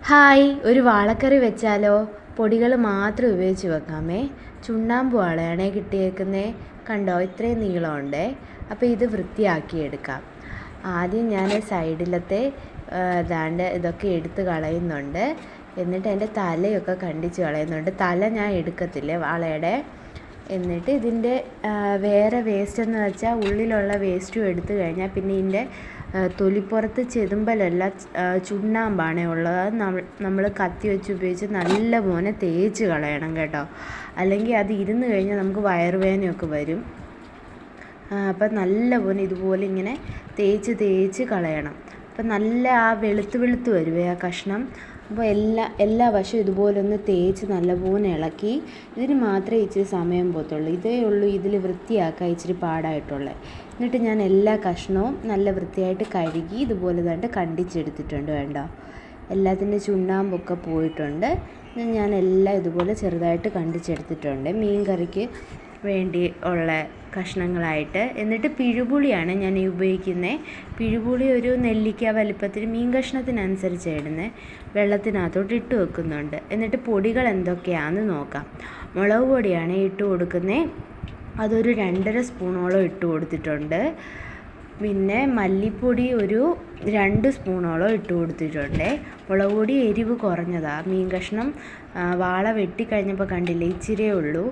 Hi, ഒരു വാളക്കറി വെച്ചാലോ? പൊടികൾ മാത്രം ഉപയോഗിച്ച് വെക്കാമേ. ചുണ്ണാമ്പ് വാളയാണേ കിട്ടിയേക്കുന്നേ. കണ്ടോ, ഇത്രയും നീളമുണ്ടേ. അപ്പോൾ ഇത് വൃത്തിയാക്കിയെടുക്കാം. ആദ്യം ഞാൻ സൈഡിലത്തെ ദാണ്ട് ഇതൊക്കെ എടുത്ത് കളയുന്നുണ്ട്. എന്നിട്ട് അതിൻ്റെ തലയൊക്കെ കണ്ടിച്ച് കളയുന്നുണ്ട്. തല ഞാൻ എടുക്കത്തില്ലേ വാളയുടെ. എന്നിട്ട് ഇതിൻ്റെ വേറെ വേസ്റ്റെന്ന് വെച്ചാൽ ഉള്ളിലുള്ള വേസ്റ്റും എടുത്തു കഴിഞ്ഞാൽ പിന്നെ ഇതിൻ്റെ തൊലിപ്പുറത്ത് ചെതുമ്പലല്ല, ചുണ്ണാമ്പാണ് ഉള്ളത്. നമ്മൾ കത്തി വെച്ച് ഉപയോഗിച്ച് നല്ലപോലെ തേച്ച് കളയണം കേട്ടോ. അല്ലെങ്കിൽ അത് ഇരുന്ന് കഴിഞ്ഞാൽ നമുക്ക് വയറുവേദനയൊക്കെ വരും. അപ്പം നല്ലപോലെ ഇതുപോലെ ഇങ്ങനെ തേച്ച് കളയണം. അപ്പം നല്ല ആ വെളുത്ത് വരുവേ ആ കഷ്ണം. അപ്പോൾ എല്ലാ വശവും ഇതുപോലെ ഒന്ന് തേച്ച് നല്ലപോലെ ഇളക്കി. ഇതിന് മാത്രമേ ഇച്ചിരി സമയം പോകത്തുള്ളൂ. ഇതേ ഉള്ളൂ ഇതിൽ വൃത്തിയാക്കാൻ ഇച്ചിരി പാടായിട്ടുള്ളത്. എന്നിട്ട് ഞാൻ എല്ലാ കഷ്ണവും നല്ല വൃത്തിയായിട്ട് കഴുകി ഇതുപോലെ തന്നെ കണ്ടിച്ചെടുത്തിട്ടുണ്ട്. വേണ്ടോ, എല്ലാത്തിൻ്റെ ചുണ്ണാമ്പൊക്കെ പോയിട്ടുണ്ട്. ഞാൻ എല്ലാം ഇതുപോലെ ചെറുതായിട്ട് കണ്ടിച്ചെടുത്തിട്ടുണ്ട് മീൻ കറിക്ക് വേണ്ടി ഉള്ള കഷ്ണങ്ങളായിട്ട്. എന്നിട്ട് പിഴുപുളിയാണ് ഞാൻ ഉപയോഗിക്കുന്നത്. പിഴുപുളി ഒരു നെല്ലിക്ക വലിപ്പത്തിൽ മീൻ കഷ്ണത്തിനനുസരിച്ച് ഇടുന്നത്. വെള്ളത്തിനകത്തോട്ട് ഇട്ട് വെക്കുന്നുണ്ട്. എന്നിട്ട് പൊടികൾ എന്തൊക്കെയാണെന്ന് നോക്കാം. മുളക് പൊടിയാണ് ഇട്ട് കൊടുക്കുന്നത്. അതൊരു 2.5 സ്പൂണോളം ഇട്ട് കൊടുത്തിട്ടുണ്ട്. പിന്നെ മല്ലിപ്പൊടി ഒരു 2 സ്പൂണോളം ഇട്ട് കൊടുത്തിട്ടുണ്ട്. മുളക് പൊടി എരിവ് കുറഞ്ഞതാണ്. മീൻ കഷ്ണം വാള വെട്ടിക്കഴിഞ്ഞപ്പോൾ കണ്ടില്ലേ, ഇച്ചിരിയേ ഉള്ളൂ.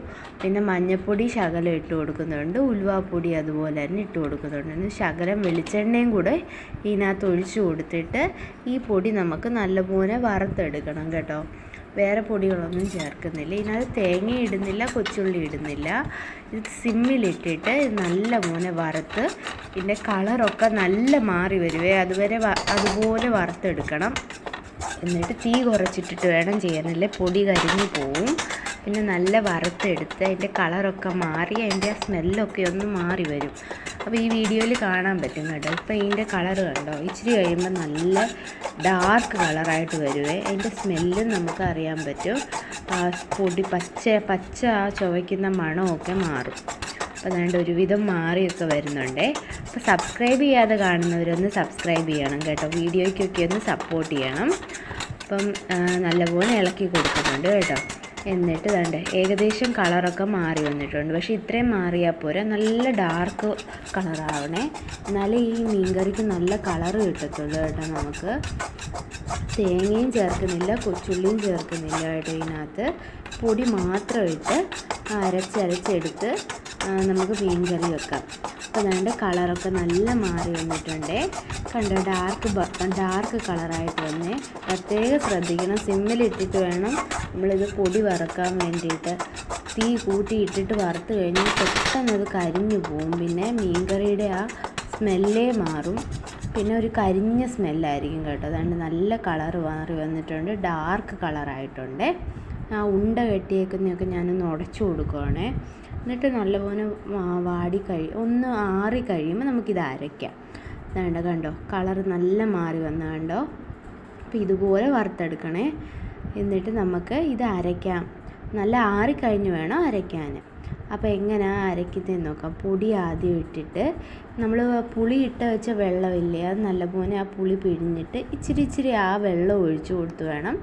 പിന്നെ മഞ്ഞൾപ്പൊടി ശകലം ഇട്ട് കൊടുക്കുന്നുണ്ട്. ഉലുവാപ്പൊടി അതുപോലെ തന്നെ ഇട്ട് കൊടുക്കുന്നുണ്ട്. ശകലം വെളിച്ചെണ്ണയും കൂടെ ഇതിനകത്ത് ഒഴിച്ച് കൊടുത്തിട്ട് ഈ പൊടി നമുക്ക് നല്ലപോലെ വറുത്തെടുക്കണം കേട്ടോ. വേറെ പൊടികളൊന്നും ചേർക്കുന്നില്ല. ഇതിനകത്ത് തേങ്ങ ഇടുന്നില്ല, കൊച്ചുള്ളി ഇടുന്നില്ല. ഇത് സിമ്മിലിട്ടിട്ട് നല്ലപോലെ വറുത്ത് ഇതിൻ്റെ കളറൊക്കെ നല്ല മാറി വരുവേ. അതുപോലെ വറുത്തെടുക്കണം. എന്നിട്ട് തീ കുറച്ചിട്ടിട്ട് വേണം ചെയ്യാനല്ലേ പൊടി കരിഞ്ഞു പോവും. പിന്നെ നല്ല വറുത്തെടുത്ത് അതിൻ്റെ കളറൊക്കെ മാറി അതിൻ്റെ സ്മെല്ലൊക്കെ ഒന്ന് മാറി വരും. അപ്പോൾ ഈ വീഡിയോയിൽ കാണാൻ പറ്റും കേട്ടോ. ഇപ്പോൾ ഇതിൻ്റെ കളറ് കണ്ടോ, ഇച്ചിരി കഴിയുമ്പോൾ നല്ല ഡാർക്ക് കളറായിട്ട് വരുവേ. അതിൻ്റെ സ്മെല്ലും നമുക്ക് അറിയാൻ പറ്റും. പൊടി പച്ച ആ ചുവയ്ക്കുന്ന മണമൊക്കെ മാറും. അപ്പോൾ അതുകൊണ്ട് ഒരുവിധം മാറിയൊക്കെ വരുന്നുണ്ടേ. അപ്പോൾ സബ്സ്ക്രൈബ് ചെയ്യാതെ കാണുന്നവരൊന്ന് സബ്സ്ക്രൈബ് ചെയ്യണം കേട്ടോ. വീഡിയോയ്ക്കൊക്കെ ഒന്ന് സപ്പോർട്ട് ചെയ്യണം. അപ്പം നല്ലപോലെ ഇളക്കി കൊടുക്കുന്നുണ്ട് കേട്ടോ. എന്നിട്ട് വേണ്ട ഏകദേശം കളറൊക്കെ മാറി വന്നിട്ടുണ്ട്. പക്ഷേ ഇത്രയും മാറിയാൽ പോരാ, നല്ല ഡാർക്ക് കളറാവണേ. എന്നാലേ ഈ മീൻകറിക്ക് നല്ല കളറ് കിട്ടത്തുള്ളൂ കേട്ടോ. നമുക്ക് തേങ്ങയും ചേർക്കുന്നില്ല, കൊച്ചുള്ളിയും ചേർക്കുന്നില്ല കേട്ടോ. ഇതിനകത്ത് പൊടി മാത്രം ഇട്ട് അരച്ചെടുത്ത് നമുക്ക് മീൻകറി വെക്കാം. അപ്പോൾ അതുകൊണ്ട് കളറൊക്കെ നല്ല മാറി വന്നിട്ടുണ്ട്. കണ്ടോ, ഡാർക്ക് കളറായിട്ട് വന്നേ. പ്രത്യേകം ശ്രദ്ധിക്കണം. സിമ്മിലിട്ടിട്ട് വേണം നമ്മളിത് പൊടി വറുക്കാൻ വേണ്ടിയിട്ട്. തീ കൂട്ടിയിട്ടിട്ട് വറുത്ത് കഴിഞ്ഞാൽ പെട്ടെന്ന് അത് കരിഞ്ഞു പോവും. പിന്നെ മീൻകറിയുടെ ആ സ്മെല്ലേ മാറും. പിന്നെ ഒരു കരിഞ്ഞ സ്മെല്ലായിരിക്കും കേട്ടോ. അതുകൊണ്ട് നല്ല കളറ് മാറി വന്നിട്ടുണ്ട്, ഡാർക്ക് കളറായിട്ടുണ്ട്. ആ ഉണ്ട കെട്ടിയേക്കുന്നതൊക്കെ ഞാനൊന്ന് ഉടച്ചു കൊടുക്കുവാണേ. എന്നിട്ട് നല്ലപോലെ ഒന്ന് ആറി കഴിയുമ്പോൾ നമുക്കിത് അരയ്ക്കാം. വേണ്ട കണ്ടോ, കളറ് നല്ല മാറി വന്ന കണ്ടോ. അപ്പോൾ ഇതുപോലെ വറുത്തെടുക്കണേ. എന്നിട്ട് നമുക്ക് ഇത് അരയ്ക്കാം. നല്ല ആറിക്കഴിഞ്ഞ് വേണം അരയ്ക്കാൻ. അപ്പോൾ എങ്ങനെയാണ് അരയ്ക്കുന്നതെന്ന് നോക്കാം. പൊടി ആദ്യം ഇട്ടിട്ട് നമ്മൾ പുളി ഇട്ട് വെച്ച വെള്ളമില്ലേ, അത് നല്ലപോലെ ആ പുളി പിഴിഞ്ഞിട്ട് ഇച്ചിരി ആ വെള്ളം ഒഴിച്ചു കൊടുത്ത് വേണം.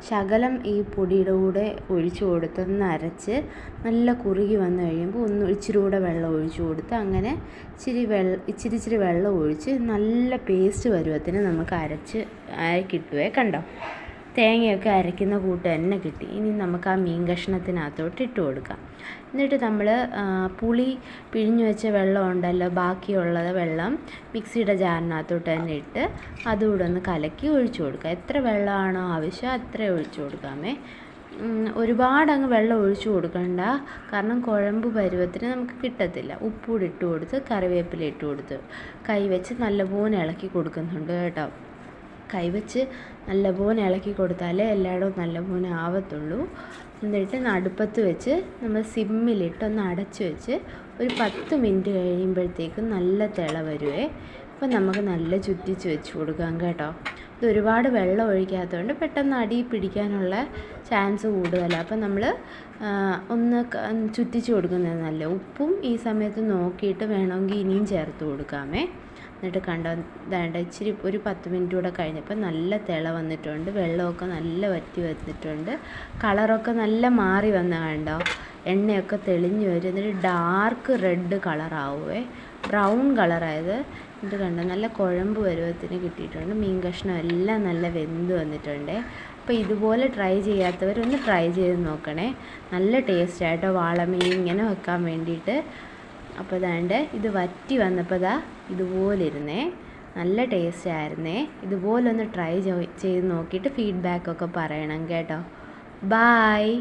ശകലം ഈ പൊടിയുടെ കൂടെ ഒഴിച്ചു കൊടുത്തൊന്ന് അരച്ച് നല്ല കുറുകി വന്നു കഴിയുമ്പോൾ ഇച്ചിരി കൂടെ വെള്ളം ഒഴിച്ചു കൊടുത്ത് അങ്ങനെ ഇച്ചിരി വെള്ളം ഒഴിച്ച് നല്ല പേസ്റ്റ് പരുവത്തിന് നമുക്ക് അരച്ച് കിട്ടുവേ. കണ്ടോ, തേങ്ങയൊക്കെ അരയ്ക്കുന്ന കൂട്ട് തന്നെ കിട്ടി. ഇനി നമുക്ക് ആ മീൻ കഷ്ണത്തിനകത്തോട്ട് ഇട്ട് കൊടുക്കാം. എന്നിട്ട് നമ്മൾ പുളി പിഴിഞ്ഞു വെച്ച വെള്ളം ഉണ്ടല്ലോ, ബാക്കിയുള്ള വെള്ളം മിക്സിയുടെ ജാറിനകത്തോട്ട് തന്നെ ഇട്ട് അതുകൂടെ ഒന്ന് കലക്കി ഒഴിച്ചു കൊടുക്കുക. എത്ര വെള്ളമാണോ ആവശ്യം അത്ര ഒഴിച്ചു കൊടുക്കാമേ. ഒരുപാടങ്ങ് വെള്ളം ഒഴിച്ചു കൊടുക്കണ്ട, കാരണം കുഴമ്പ് പരുവത്തിന് നമുക്ക് കിട്ടത്തില്ല. ഉപ്പൂടെ ഇട്ട് കൊടുത്ത് കറിവേപ്പില ഇട്ട് കൊടുത്ത് കൈവച്ച് നല്ലപോലെ ഇളക്കി കൊടുക്കുന്നുണ്ട് കേട്ടോ. കൈവച്ച് നല്ലപോലെ ഇളക്കി കൊടുത്താലേ എല്ലായിടവും നല്ലപോലെ ആവത്തുള്ളൂ. എന്നിട്ട് അടുപ്പത്ത് വെച്ച് നമ്മൾ സിമ്മിലിട്ട് ഒന്ന് അടച്ച് വെച്ച് ഒരു 10 മിനിറ്റ് കഴിയുമ്പോഴത്തേക്കും നല്ല തിള വരുവേ. അപ്പോൾ നമുക്ക് നല്ല ചുറ്റിച്ച് വെച്ച് കൊടുക്കാം കേട്ടോ. ഇത് ഒരുപാട് വെള്ളം ഒഴിക്കാത്തതുകൊണ്ട് പെട്ടെന്ന് അടി പിടിക്കാനുള്ള ചാൻസ് കൂടുതലാണ്. അപ്പം നമ്മൾ ഒന്ന് ചുറ്റിച്ച് കൊടുക്കുന്നത് നല്ല. ഉപ്പും ഈ സമയത്ത് നോക്കിയിട്ട് വേണമെങ്കിൽ ഇനിയും ചേർത്ത് കൊടുക്കാമേ. എന്നിട്ട് കണ്ടോ വേണ്ട ഇച്ചിരി ഒരു 10 മിനിറ്റ് കൂടെ കഴിഞ്ഞപ്പോൾ നല്ല തിള വന്നിട്ടുണ്ട്, വെള്ളമൊക്കെ നല്ല വറ്റി വന്നിട്ടുണ്ട്, കളറൊക്കെ നല്ല മാറി വന്ന കണ്ടോ, എണ്ണയൊക്കെ തെളിഞ്ഞ് വരും. എന്നിട്ട് ഡാർക്ക് റെഡ് കളറാവുമേ, ബ്രൗൺ കളറായത്. എന്നിട്ട് കണ്ടോ നല്ല കുഴമ്പ് പരുവത്തിന് കിട്ടിയിട്ടുണ്ട്. മീൻ കഷ്ണം എല്ലാം നല്ല വെന്ത് വന്നിട്ടുണ്ട്. അപ്പോൾ ഇതുപോലെ ട്രൈ ചെയ്യാത്തവരൊന്ന് ട്രൈ ചെയ്ത് നോക്കണേ, നല്ല ടേസ്റ്റായിട്ടോ വാളമീൻ ഇങ്ങനെ വെക്കാൻ വേണ്ടിയിട്ട്. അപ്പോൾ ഇതാണ്ട് ഇത് വറ്റി വന്നപ്പോൾ ഇതുപോലെ ഇരുന്നേ, നല്ല ടേസ്റ്റ് ആയിരുന്നേ. ഇതുപോലൊന്ന് ട്രൈ ചെയ്ത് നോക്കിയിട്ട് ഫീഡ്ബാക്കൊക്കെ പറയണം കേട്ടോ. ബായ്.